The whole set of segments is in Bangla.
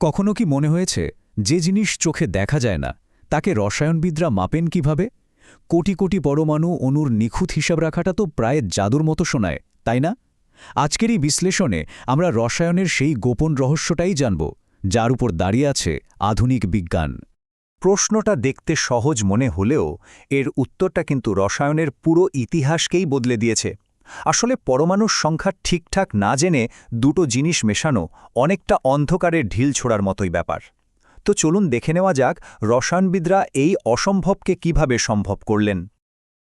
কখনো কি মনে হয়েছে যে জিনিস চোখে দেখা যায় না তাকে রসায়নবিদরা মাপেন কিভাবে? কোটি কোটি পরমাণু অণুর নিখুঁত হিসাব রাখাটা তো প্রায় জাদুর মতো শোনায়, তাই না? আজকের এই বিশ্লেষণে আমরা রসায়নের সেই গোপন রহস্যটাই জানব, যার উপর দাঁড়িয়ে আছে আধুনিক বিজ্ঞান। প্রশ্নটা দেখতে সহজ মনে হলেও এর উত্তরটা কিন্তু রসায়নের পুরো ইতিহাসকেই বদলে দিয়েছে। আসলে পরমাণুর সংখ্যা ঠিকঠাক না জেনে দুটো জিনিস মেশানো অনেকটা অন্ধকারের ঢিল ছোড়ার মতোই ব্যাপার। তো চলুন দেখে নেওয়া যাক রসায়নবিদরা এই অসম্ভবকে কিভাবে সম্ভব করলেন।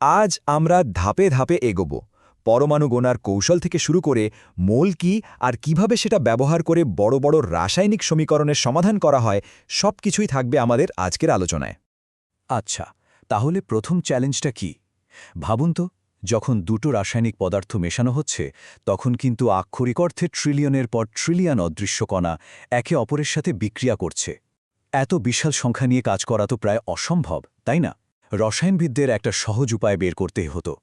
আজ আমরা ধাপে ধাপে এগোব, পরমাণু গোনার কৌশল থেকে শুরু করে মোল কি আর কিভাবে সেটা ব্যবহার করে বড় বড় রাসায়নিক সমীকরণের সমাধান করা হয়, সবকিছুই থাকবে আমাদের আজকের আলোচনায়। আচ্ছা, তাহলে প্রথম চ্যালেঞ্জটা কি? ভাবুন তো, যখন দুটো রাসায়নিক পদার্থ মেশানো হচ্ছে তখন কিন্তু আক্ষরিক অর্থে ট্রিলিয়নের পর ট্রিলিয়ন অদৃশ্য কণা একে অপরের সাথে বিক্রিয়া করছে। এত বিশাল সংখ্যা নিয়ে কাজ করা তো প্রায় অসম্ভব, তাই না? রসায়নবিদদের একটা সহজ উপায় বের করতে হতো।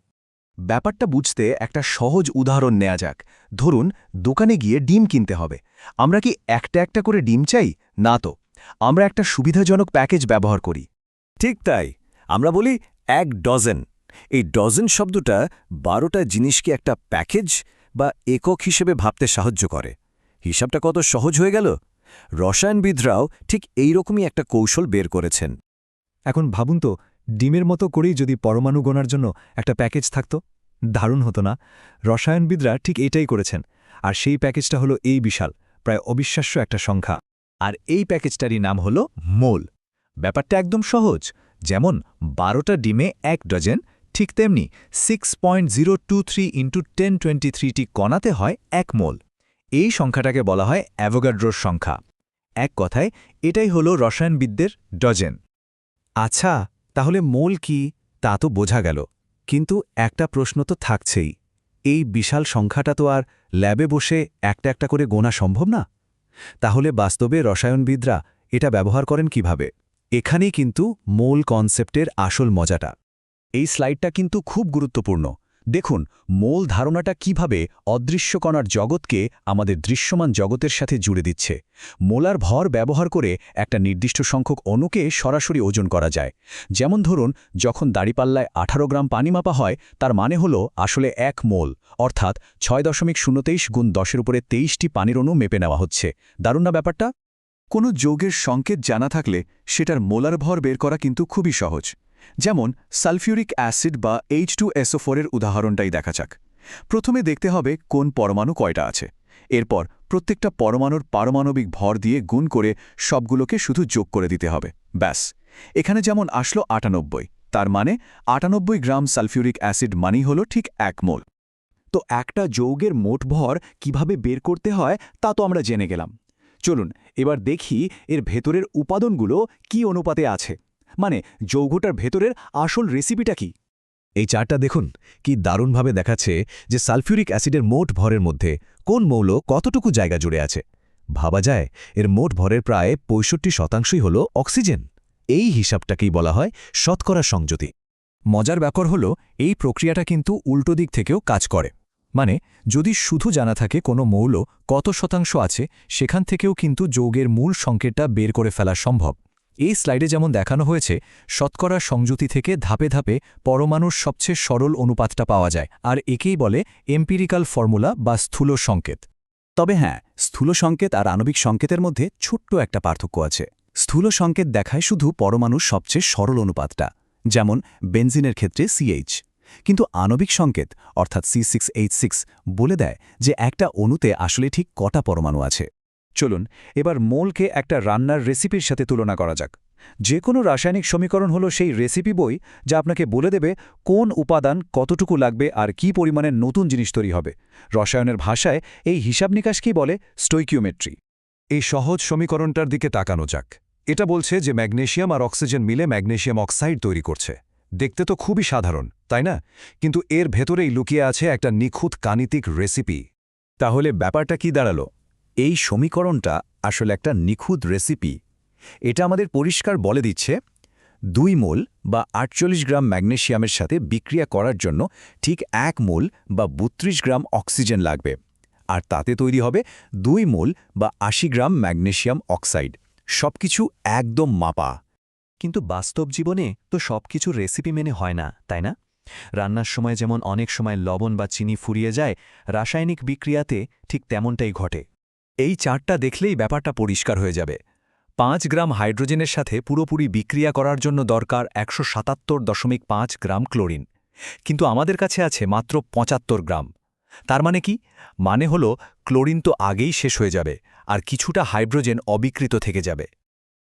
ব্যাপারটা বুঝতে একটা সহজ উদাহরণ নেওয়া যাক। ধরুন, দোকানে গিয়ে ডিম কিনতে হবে। আমরা কি একটা একটা করে ডিম চাই? না তো, আমরা একটা সুবিধাজনক প্যাকেজ ব্যবহার করি। ঠিক তাই, আমরা বলি 1 ডজন। এই ডজন শব্দটা 12টা জিনিসকে একটা প্যাকেজ বা একক হিসেবে ভাবতে সাহায্য করে। হিসাবটা কত সহজ হয়ে গেল? রসায়নবিদরাও ঠিক এইরকমই একটা কৌশল বের করেছেন। এখন ভাবুন তো, ডিমের মতো করেই যদি পরমাণু গোনার জন্য একটা প্যাকেজ থাকত, দারুণ হতো না? রসায়নবিদরা ঠিক এটাই করেছেন, আর সেই প্যাকেজটা হলো এই বিশাল, প্রায় অবিশ্বাস্য একটা সংখ্যা। আর এই প্যাকেজটারই নাম হল মোল। ব্যাপারটা একদম সহজ। যেমন 12টা ডিমে 1 ডজন, ঠিক তেমনি 6.023 × 1023টি কণাতে হয় 1 মোল। এই সংখ্যাটাকে বলা হয় অ্যাভোগাড্রোর সংখ্যা। এক কথায় এটাই হলো রসায়নবিদদের ডজন। আচ্ছা, তাহলে মোল কি তা তো বোঝা গেল, কিন্তু একটা প্রশ্ন তো থাকছেই। এই বিশাল সংখ্যাটা তো আর ল্যাবে বসে একটা একটা করে গোনা সম্ভব না। তাহলে বাস্তবে রসায়নবিদরা এটা ব্যবহার করেন কিভাবে? এখানেই কিন্তু মোল কনসেপ্টের আসল মজাটা। এই স্লাইডটা কিন্তু খুব গুরুত্বপূর্ণ। দেখুন, মোল ধারণাটা কিভাবে অদৃশ্য কণার জগৎকে আমাদের দৃশ্যমান জগতের সাথে জুড়ে দিচ্ছে। মোলার ভর ব্যবহার করে একটা নির্দিষ্ট সংখ্যক অণুকে সরাসরি ওজন করা যায়। যেমন ধরুন, যখন দাড়িপাল্লায় 18 গ্রাম পানি মাপা হয়, তার মানে হলো আসলে 1 মোল, অর্থাৎ 6.023 × 10⁻23টি পানির অণু মেপে নেওয়া হচ্ছে। দারুণ না ব্যাপারটা? কোনো যৌগের সংকেত জানা থাকলে সেটার মোলার ভর বের করা কিন্তু খুবই সহজ। যেমন সালফিউরিক অ্যাসিড বা H2SO4 এর উদাহরণটাই দেখা যাক। প্রথমে দেখতে হবে কোন পরমাণু কয়টা আছে। এরপর প্রত্যেকটা পরমাণুর পারমাণবিক ভর দিয়ে গুণ করে সবগুলোকে শুধু যোগ করে দিতে হবে। ব্যাস, এখানে যেমন আসলো 98, তার মানে 98 গ্রাম সালফিউরিক অ্যাসিড মানেই হলো ঠিক 1 মোল। তো একটা যৌগের মোট ভর কিভাবে বের করতে হয় তা তো আমরা জেনে গেলাম। চলুন এবার দেখি এর ভেতরের উপাদানগুলো কি অনুপাতে আছে, মানে যৌগটার ভেতরের আসল রেসিপিটা কি। এই চার্টটা দেখুন, কি দারুণভাবে দেখাচ্ছে যে সালফিউরিক অ্যাসিডের মোট ভরের মধ্যে কোন মৌল কতটুকু জায়গা জুড়ে আছে। ভাবা যায় এর মোট ভরের প্রায় 65% হল অক্সিজেন। এই হিসাবটাকেই বলা হয় শতকরা সংযুতি। মজার ব্যাপার হল, এই প্রক্রিয়াটা কিন্তু উল্টো দিক থেকেও কাজ করে। মানে যদি শুধু জানা থাকে কোনো মৌল কত শতাংশ আছে, সেখান থেকেও কিন্তু যৌগের মূল সংকেতটা বের করে ফেলা সম্ভব। এই স্লাইডে যেমন দেখানো হয়েছে, শতকরা সংযুতি থেকে ধাপে ধাপে পরমাণুর সবচেয়ে সরল অনুপাতটা পাওয়া যায়, আর একেই বলে এম্পিরিক্যাল ফর্মুলা বা স্থূল সংকেত। তবে হ্যাঁ, স্থূল সংকেত আর আণবিক সংকেতের মধ্যে ছোট্ট একটা পার্থক্য আছে। স্থূল সংকেত দেখায় শুধু পরমাণুর সবচেয়ে সরল অনুপাতটা, যেমন বেনজিনের ক্ষেত্রে CH। কিন্তু আণবিক সংকেত অর্থাৎ C6H6 বলে দেয় যে একটা অণুতে আসলে ঠিক কটা পরমাণু আছে। চলুন এবার মোলকে একটা রান্নার রেসিপির সাথে তুলনা করা যাক। যে কোনো রাসায়নিক সমীকরণ হলো সেই রেসিপি বই, যা আপনাকে বলে দেবে কোন উপাদান কতটুকু লাগবে আর কি পরিমাণের নতুন জিনিস তৈরি হবে। রসায়নের ভাষায় এই হিসাব নিকাশকেই বলে স্টোইকিওমেট্রি। এই সহজ সমীকরণটার দিকে তাকানো যাক। এটা বলছে যে ম্যাগনেসিয়াম আর অক্সিজেন মিলে ম্যাগনেসিয়াম অক্সাইড তৈরি করছে। দেখতে তো খুবই সাধারণ, তাই না? কিন্তু এর ভেতরেই লুকিয়ে আছে একটা নিখুঁত গাণিতিক রেসিপি। তাহলে ব্যাপারটা কি দাঁড়ালো? এই সমীকরণটা আসলে একটা নিখুঁত রেসিপি। এটা আমাদের পরিষ্কার বলে দিচ্ছে 2 মোল বা 48 গ্রাম ম্যাগনেসিয়ামের সাথে বিক্রিয়া করার জন্য ঠিক 1 মোল বা 32 গ্রাম অক্সিজেন লাগবে। আর তাতে তৈরি হবে 2 মোল বা 80 গ্রাম ম্যাগনেসিয়াম অক্সাইড। সবকিছু একদম মাপা। কিন্তু বাস্তব জীবনে তো সবকিছু রেসিপি মেনে হয় না, তাই না? রান্নার সময় যেমন অনেক সময় লবণ বা চিনি ফুরিয়ে যায়, রাসায়নিক বিক্রিয়াতে ঠিক তেমনটাই ঘটে। এই চার্টটা দেখলেই ব্যাপারটা পরিষ্কার হয়ে যাবে। 5 গ্রাম হাইড্রোজেনের সাথে পুরোপুরি বিক্রিয়া করার জন্য দরকার 177.5 গ্রাম ক্লোরিন, কিন্তু আমাদের কাছে আছে মাত্র 75 গ্রাম। তার মানে কি? মানে হলো ক্লোরিন তো আগেই শেষ হয়ে যাবে, আর কিছুটা হাইড্রোজেন অবিকৃত থেকে যাবে।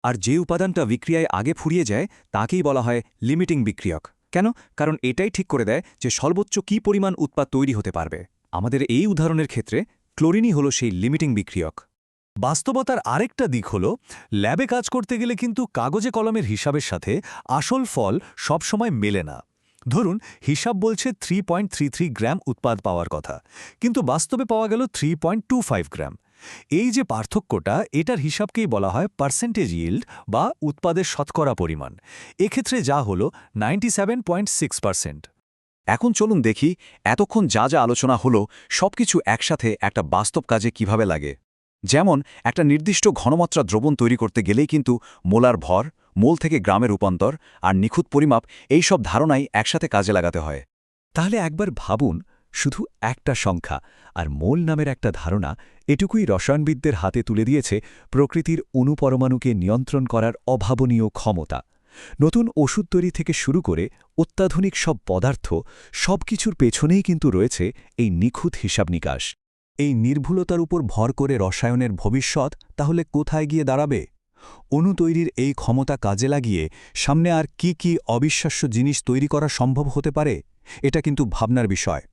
আর যে উপাদানটা বিক্রিয়ায় আগে ফুরিয়ে যায় তাকেই বলা হয় লিমিটিং বিক্রিয়ক। কেন? কারণ এটাই ঠিক করে দেয় যে সর্বোচ্চ কী পরিমাণ উৎপাদ তৈরি হতে পারবে। আমাদের এই উদাহরণের ক্ষেত্রে ক্লোরিনই হলো সেই লিমিটিং বিক্রিয়ক। বাস্তবতার আরেকটা দিক হল, ল্যাবে কাজ করতে গেলে কিন্তু কাগজে কলমের হিসাবের সাথে আসল ফল সবসময় মেলে না। ধরুন হিসাব বলছে 3.33 গ্রাম উৎপাদ পাওয়ার কথা, কিন্তু বাস্তবে পাওয়া গেল 3.25 গ্রাম। এই যে পার্থক্যটা, এটার হিসাবকেই বলা হয় পার্সেন্টেজ ইল্ড বা উৎপাদের শতকরা পরিমাণ। এক্ষেত্রে যা হলো 97.6%। এখন চলুন দেখি এতক্ষণ যা যা আলোচনা হলো সবকিছু একসাথে একটা বাস্তব কাজে কিভাবে লাগে। যেমন একটা নির্দিষ্ট ঘনমাত্রা দ্রবণ তৈরি করতে গেলেই কিন্তু মোলার ভর, মোল থেকে গ্রামে রূপান্তর আর নিখুঁত পরিমাপ, এই সব ধারণাই একসাথে কাজে লাগাতে হয়। তাহলে একবার ভাবুন, শুধু একটা সংখ্যা আর মোল নামের একটা ধারণা, এটুকুই রসায়নবিদদের হাতে তুলে দিয়েছে প্রকৃতির অণুপরমাণুকে নিয়ন্ত্রণ করার অভাবনীয় ক্ষমতা। নতুন ওষুধ তৈরি থেকে শুরু করে অত্যাধুনিক সব পদার্থ, সবকিছুর পেছনেই কিন্তু রয়েছে এই নিখুঁত হিসাব নিকাশ। এই নির্ভুলতার উপর ভর করে রসায়নের ভবিষ্যৎ তাহলে কোথায় গিয়ে দাঁড়াবে? অণু তৈরির এই ক্ষমতা কাজে লাগিয়ে সামনে আর কি অবিশ্বাস্য জিনিস তৈরি করা সম্ভব হতে পারে? এটা কিন্তু ভাবনার বিষয়।